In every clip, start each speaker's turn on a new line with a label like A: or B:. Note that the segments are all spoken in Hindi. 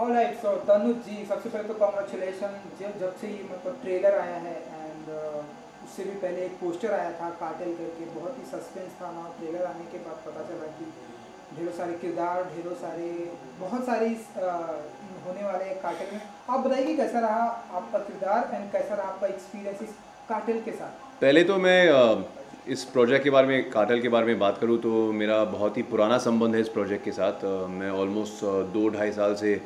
A: ऑलराइट, सो तनुज जी, सबसे पहले तो कॉन्ग्रेचुलेशन। जब से ये मतलब ट्रेलर आया है एंड उससे भी पहले एक पोस्टर आया था कार्टेल करके, बहुत ही सस्पेंस था ना। ट्रेलर आने के बाद पता चला कि ढेरों सारे किरदार, ढेरों सारे, बहुत सारी होने वाले हैं कार्टेल में। आप बताइए कैसा रहा आपका किरदार एंड कैसा रहा आपका एक्सपीरियंस इस कार्टेल के साथ।
B: पहले तो मैं इस प्रोजेक्ट के बारे में, कार्टेल के बारे में बात करूँ तो मेरा बहुत ही पुराना संबंध है इस प्रोजेक्ट के साथ। मैं ऑलमोस्ट 2-2.5 साल से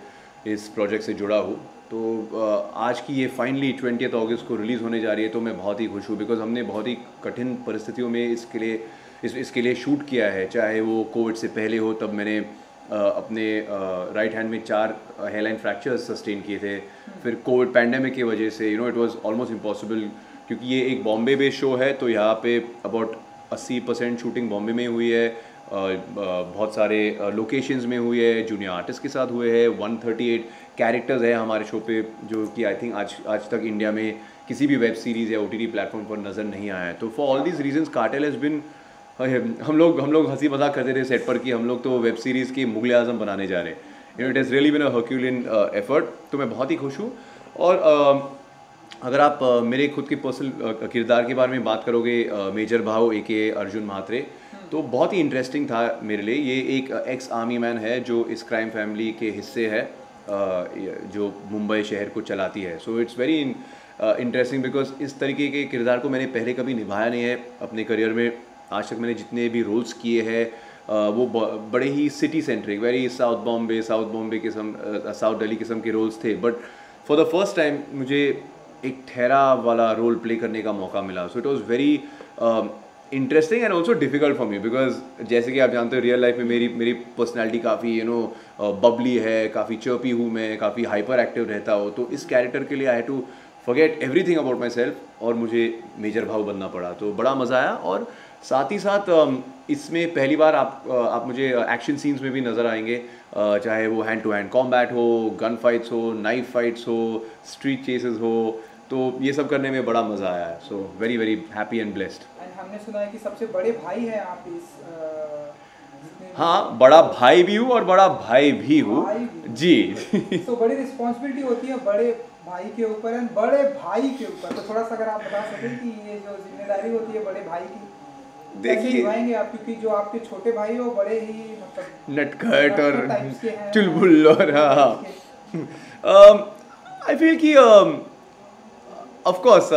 B: इस प्रोजेक्ट से जुड़ा हूँ। तो आज की ये फाइनली 20 अगस्त को रिलीज़ होने जा रही है, तो मैं बहुत ही खुश हूँ बिकॉज हमने बहुत ही कठिन परिस्थितियों में इसके लिए शूट किया है। चाहे वो कोविड से पहले हो, तब मैंने अपने राइट हैंड में 4 हेयरलाइन फ्रैक्चर्स सस्टेन किए थे। फिर कोविड पैंडेमिक की वजह से इट वाज ऑलमोस्ट इम्पॉसिबल, क्योंकि ये एक बॉम्बे बेस्ड शो है, तो यहाँ पे अबाउट 80% शूटिंग बॉम्बे में हुई है। बहुत सारे लोकेशंस में हुई है, जूनियर आर्टिस्ट के साथ हुए हैं। 138 कैरेक्टर्स है हमारे शो पे, जो कि आई थिंक आज तक इंडिया में किसी भी वेब सीरीज़ या OTT प्लेटफॉर्म पर नज़र नहीं आया है। तो for all these reasons cartel has been, हम लोग हंसी मजाक करते थे सेट पर कि हम लोग तो वेब सीरीज़ के मुगल आजम बनाने जा रहे हैं। It has really been a herculean effort. तो मैं बहुत ही खुश हूँ। और अगर आप मेरे खुद के पर्सनल किरदार के बारे में बात करोगे, मेजर भाव AKA अर्जुन म्हात्रे, तो बहुत ही इंटरेस्टिंग था मेरे लिए। ये एक एक्स आर्मी मैन है जो इस क्राइम फैमिली के हिस्से है, जो मुंबई शहर को चलाती है। So it's very interesting because इस तरीके के किरदार को मैंने पहले कभी निभाया नहीं है अपने करियर में। आज तक मैंने जितने भी रोल्स किए हैं वो बड़े ही city centric, very south Bombay किस्म, साउथ दिल्ली किस्म के रोल्स थे। But for the first time मुझे एक ठहरा वाला रोल प्ले करने का मौका मिला। So it was very interesting and also difficult for me because जैसे कि आप जानते हो रियल लाइफ में मेरी पर्सनैलिटी काफ़ी बबली है, काफ़ी चर्पी हूँ मैं, काफ़ी हाइपर एक्टिव रहता हूँ। तो इस कैरेक्टर के लिए I have to forget everything about myself और मुझे मेजर भाव बनना पड़ा। तो बड़ा मज़ा आया। और साथ ही साथ इसमें पहली बार आप मुझे एक्शन सीन्स में भी नज़र आएंगे, चाहे वो हैंड टू हैंड कॉम्बैट हो, गन फाइट्स हो, नाइफ फाइट्स हो, स्ट्रीट चेसेस हो। तो ये सब करने में बड़ा मज़ा आया है। So very very happy and blessed.
A: And हमने सुना है कि सबसे बड़े भाई हैं आप इस जितने
B: हाँ, बड़ा भाई भी हूँ और बड़ा भाई भी हूँ
A: भाई
B: जी।
A: भी। तो बड़ी रिस्पॉन्सिबिलिटी होती है बड़े भाई के ऊपर एंड बड़े भाई के ऊपर। तो थोड़ा सा अगर आप बता सकें कि ये जो जिम्मेदारी होती है बड़े भाई की, कैसे
B: देखिए,
A: निभाएंगे आप, क्योंकि जो आपके छोटे भाई हो बड़े ही मतलब
B: नटखट और
A: टाइप्स के हैं,
B: चुलबुल और हाँ
A: टाइप्स के।
B: हाँ, आई फील कि ऑफ कोर्स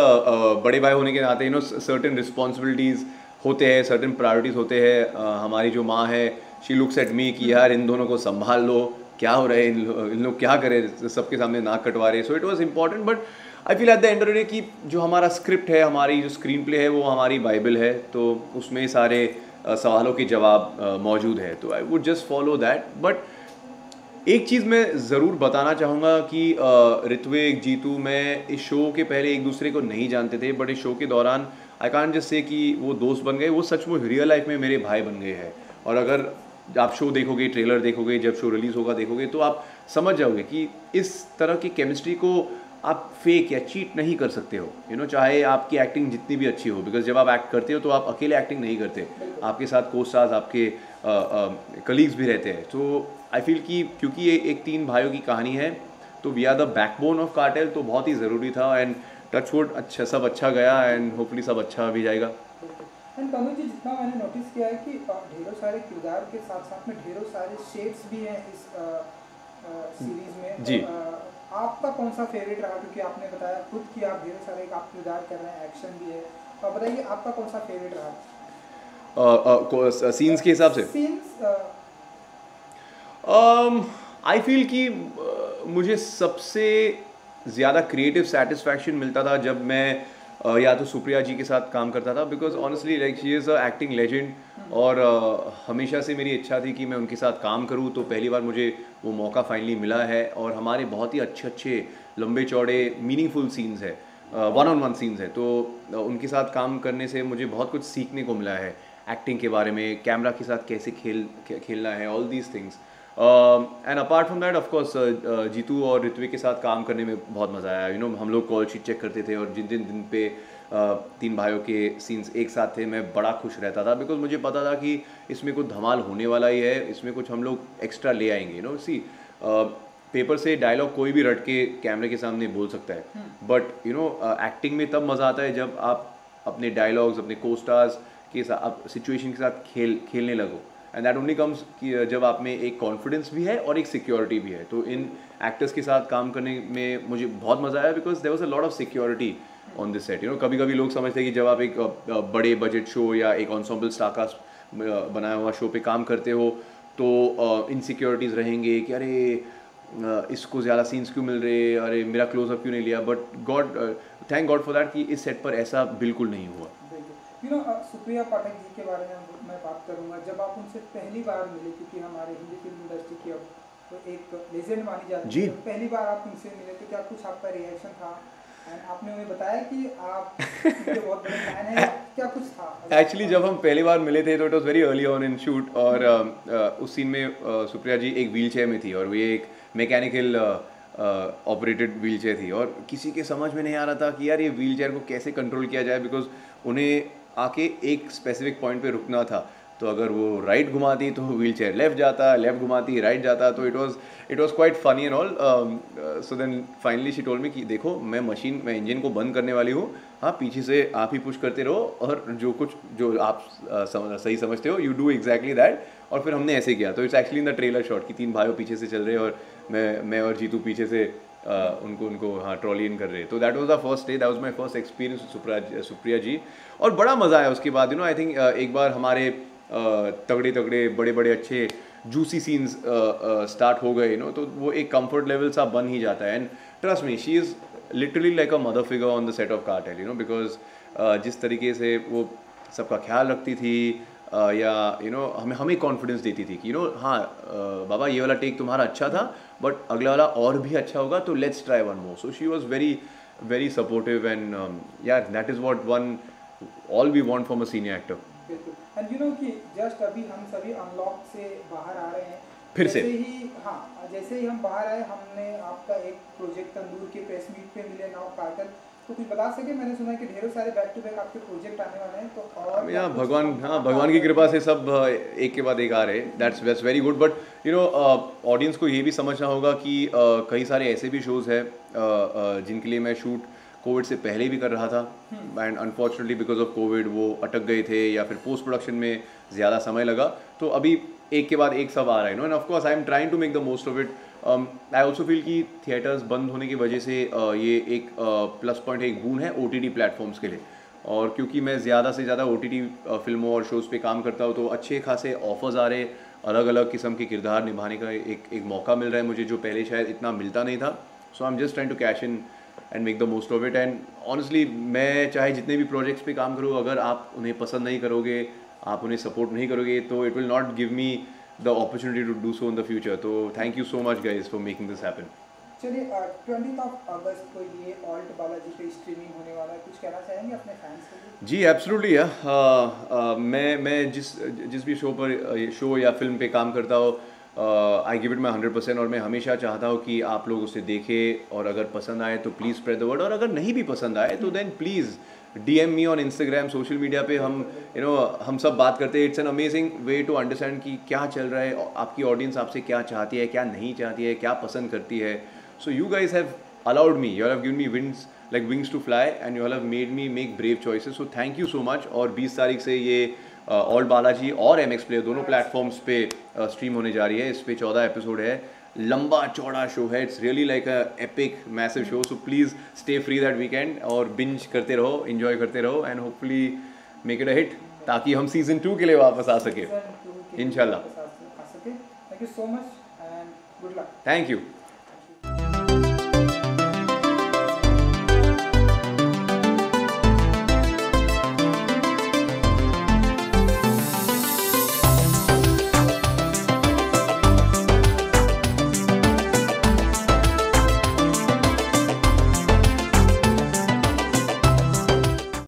B: बड़े भाई होने के नाते सर्टेन रिस्पॉन्सिबिलिटीज़ होते हैं, सर्टेन प्रायोरिटीज़ होते हैं। हमारी जो माँ है, शी लुक्स एट मी कि यार इन दोनों को संभाल लो, क्या हो रहा है, इन लोग क्या करें, सबके सामने नाक कटवा रहे। So it was important. But I feel at the end of the day कि जो हमारा स्क्रिप्ट है, हमारी जो स्क्रीन प्ले है, वो हमारी बाइबल है। तो उसमें सारे सवालों के जवाब मौजूद है। तो I would just follow that. But एक चीज़ मैं ज़रूर बताना चाहूँगा कि ऋत्विक, जीतू, मैं इस शो के पहले एक दूसरे को नहीं जानते थे, बट इस शो के दौरान आई कांट जस्ट से कि वो दोस्त बन गए, वो सचमुच रियल लाइफ में मेरे भाई बन गए हैं। और अगर आप शो देखोगे, ट्रेलर देखोगे, जब शो रिलीज़ होगा देखोगे, तो आप समझ जाओगे कि इस तरह की केमिस्ट्री को आप फेक या चीट नहीं कर सकते हो। चाहे आपकी एक्टिंग जितनी भी अच्छी हो, बिकॉज जब आप एक्ट करते हो तो आप अकेले एक्टिंग नहीं करते, आपके साथ को स्टार्स, आपके कलीग्स भी रहते हैं। तो आई फील कि क्योंकि ये एक 3 भाइयों की कहानी है, तो we are the backbone of cartel, तो बहुत ही ज़रूरी था। एंड टचवुड अच्छा, सब अच्छा गया एंड होपफुली सब अच्छा भी जाएगा।
A: एंड तनु जी, जितना मैंने नोटिस किया है कि ढेरों सारे किरदार के साथ साथ में ढेरों सारे शेड्स भी हैं इस सीरीज में।
B: जी।
A: तो आपका कौन सा फेवरेट रहा, क्योंकि आपने बताया खुद कि आप ढेरों सारे आप किरदार कर रहे हैं, एक्शन भी है। तो आप बताइए आपका कौन सा फेवरेट रहा
B: सीन्स के हिसाब से
A: सीन्स।
B: आई फील कि मुझे सबसे ज़्यादा क्रिएटिव सेटिस्फैक्शन मिलता था जब मैं या तो सुप्रिया जी के साथ काम करता था, because honestly like she is a acting legend. और हमेशा से मेरी इच्छा थी कि मैं उनके साथ काम करूं, तो पहली बार मुझे वो मौका फाइनली मिला है। और हमारे बहुत ही अच्छे अच्छे लंबे चौड़े मीनिंगफुल सीन्स है, वन ऑन वन सीन्स है। तो उनके साथ काम करने से मुझे बहुत कुछ सीखने को मिला है, एक्टिंग के बारे में, कैमरा के साथ कैसे खेलना है, all these things. And apart from that of course Jitu और ऋत्विक के साथ काम करने में बहुत मज़ा आया। हम लोग कॉल शीट चेक करते थे, और जिन जिन दिन पे 3 भाइयों के सीन्स एक साथ थे, मैं बड़ा खुश रहता था, बिकॉज मुझे पता था कि इसमें कुछ धमाल होने वाला ही है, इसमें कुछ हम लोग एक्स्ट्रा ले आएंगे। सी पेपर से डायलॉग कोई भी रट के कैमरे के सामने बोल सकता है, बट यू नो एक्टिंग में तब मज़ा आता है जब आप अपने डायलॉग्स, अपने को स्टार्स के साथ, सिचुएशन के साथ खेलने लगो, एंड दैट ओनली कम्स कि जब आप में एक कॉन्फिडेंस भी है और एक सिक्योरिटी भी है। तो इन एक्टर्स के साथ काम करने में मुझे बहुत मज़ा आया, because there was a lot of security on this set. You know कभी कभी लोग समझते हैं कि जब आप एक बड़े बजट शो या एक एंसेम्बल स्टारकास्ट बनाया हुआ शो पे काम करते हो तो इनसिक्योरिटीज़ रहेंगे कि अरे इसको ज़्यादा सीन्स क्यों मिल रहे, अरे मेरा क्लोजअप क्यों नहीं लिया, but God thank God for that कि इस सेट पर ऐसा बिल्कुल नहीं हुआ।
A: यू नो सुप्रिया पाठक जी के बारे में मैं बात करूंगा। जब आप उनसे पहली बार मिले, क्योंकि हमारे हिंदी फिल्म इंडस्ट्री की अब तो एक लेजेंड मानी जाती है, तो पहली बार आप उनसे मिले तो क्या कुछ आपका रिएक्शन था? एंड आपने उन्हें बताया कि आप उनके बहुत बड़े फैन हैं, क्या कुछ था?
B: एक्चुअली जब हम पहली बार मिले थे तो it was very early on in shoot, और उस सीन में सुप्रिया जी एक व्हील चेयर में थी और वो एक मैकेनिकल ऑपरेटेड व्हील चेयर थी, और किसी के समझ में नहीं आ रहा था कि यार ये व्हील चेयर को कैसे कंट्रोल किया जाए, बिकॉज उन्हें आके एक स्पेसिफिक पॉइंट पे रुकना था। तो अगर वो राइट घुमाती तो व्हील चेयर लेफ्ट जाता, लेफ्ट घुमाती राइट जाता, तो it was quite funny and all. So then finally she told me कि देखो मैं इंजन को बंद करने वाली हूँ, हाँ पीछे से आप ही पुश करते रहो, और जो आप सही समझते हो यू डू एग्जैक्टली दैट। और फिर हमने ऐसे किया। तो it's actually in the trailer shot कि 3 भाइयों पीछे से चल रहे हैं और मैं और जीतू पीछे से उनको हाँ ट्रॉली इन कर रहे हैं। तो that was the first day, that was my first experience Supriya ji, और बड़ा मज़ा आया उसके बाद। यू नो आई थिंक एक बार हमारे तगड़े बड़े अच्छे जूसी सीन्स स्टार्ट हो गए, तो वो एक कंफर्ट लेवल सा बन ही जाता है। And trust me, she is literally like a mother figure on the set of cartel, because जिस तरीके से वो सबका ख्याल रखती थी, या हमें कॉन्फिडेंस देती थी कि हाँ बाबा ये वाला टेक तुम्हारा अच्छा था, बट अगला वाला और भी अच्छा होगा, तो let's try one more. So she was very supportive, and यार that is what all we want from a senior actor.
A: And you know कि जस्ट अभी हम सभी अनलॉक से बाहर आ रहे हैं,
B: फिर से
A: जैसे ही हम बाहर आए, हमने आपका एक प्रोजेक्ट तंदूर के प्रेस मीट पे मिले नाउ कार्टेल, तो कुछ बता सके? मैंने सुना है कि ढेरों सारे बैक टू बैक आपके प्रोजेक्ट आने वाले हैं, तो और
B: या भगवान की कृपा से सब एक के बाद एक आ रहे, that's very good. But audience को ये भी समझना होगा कि कई सारे ऐसे भी शोज़ हैं जिनके लिए मैं शूट कोविड से पहले भी कर रहा था, and unfortunately because of Covid वो अटक गए थे, या फिर पोस्ट प्रोडक्शन में ज़्यादा समय लगा। तो अभी एक के बाद एक सब आ रहा है, and of course I am trying to make the most of it. I also feel कि थिएटर्स बंद होने की वजह से ये एक प्लस पॉइंट है, एक बून है OTT प्लेटफॉर्म्स के लिए। और क्योंकि मैं ज़्यादा से ज़्यादा OTT फिल्मों और शोज़ पे काम करता हूँ, तो अच्छे खासे ऑफर्स आ रहे, अलग अलग किस्म के किरदार निभाने का एक मौका मिल रहा है मुझे, जो पहले शायद इतना मिलता नहीं था। So I am just trying to cash in and make the most of it. And honestly मैं चाहे जितने भी प्रोजेक्ट्स पे काम करूँ, अगर आप उन्हें पसंद नहीं करोगे, आप उन्हें सपोर्ट नहीं करोगे, तो it will not give me the opportunity to do so in the future. तो thank you so much guys for making this happen.
A: चलिए 20 अगस्त को ये ऑल्ट बालाजी पे स्ट्रीमिंग होने वाला है, कुछ कहना चाहेंगे अपने फैंस के लिए?
B: जी एब्सोल्युटली यार, मैं जिस भी शो या फिल्म पे काम करता हूँ, आई गिव इट माई 100%, और मैं हमेशा चाहता हूँ कि आप लोग उसे देखें, और अगर पसंद आए तो प्लीज़ स्प्रेड द वर्ड, और अगर नहीं भी पसंद आए तो then please DM me on Instagram, social media पे हम सब बात करते हैं। It's an amazing way to understand कि क्या चल रहा है, आपकी ऑडियंस आपसे क्या चाहती है, क्या नहीं चाहती है, क्या पसंद करती है। So you guys have allowed me, you all have given me wings to fly, and you all have made me make brave choices, so thank you so much। और 20 तारीख से ये ऑल्ट बालाजी और MX प्लेयर दोनों प्लेटफॉर्म्स पे स्ट्रीम होने जा रही है। इस पे 14 एपिसोड है, लंबा चौड़ा शो है, it's really like a epic massive show. So please stay free that weekend और बिंज करते रहो, एंजॉय करते रहो, and hopefully make it a hit, ताकि हम सीजन 2 के लिए वापस आ सके इंशाल्लाह।
A: Thank you so much and good luck.
B: Thank you.